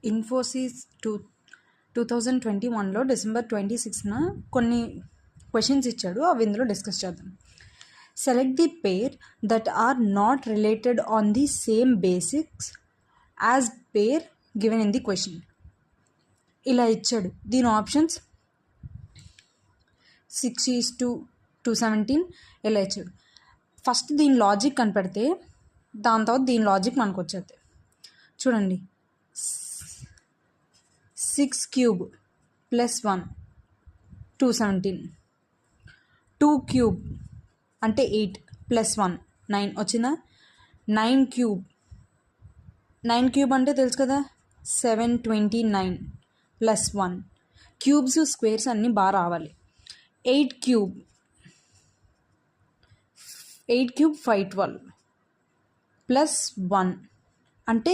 Infosys 2021లో December 26న కొన్ని questions ఇచ్చాడు, అవి ఇందులో డిస్కస్ చేద్దాం. Select the pair that are not related on the same basics as pair given in the question. ఇలా ఇచ్చాడు. దీని ఆప్షన్స్ 6:217 ఇలా ఇచ్చాడు. ఫస్ట్ దీని లాజిక్ కనిపెడితే దాని తర్వాత దీని లాజిక్ మనకు వచ్చేది. చూడండి, 6 క్యూబ్ ప్లస్ 1 217, 2 క్యూబ్ అంటే 8 ప్లస్ 1 9 వచ్చిందా. 9 క్యూబ్ అంటే తెలుసు కదా 729 ప్లస్ 1. క్యూబ్స్ స్క్వేర్స్ అన్నీ బాగా రావాలి. 8 క్యూబ్ 512 ప్లస్ 1 అంటే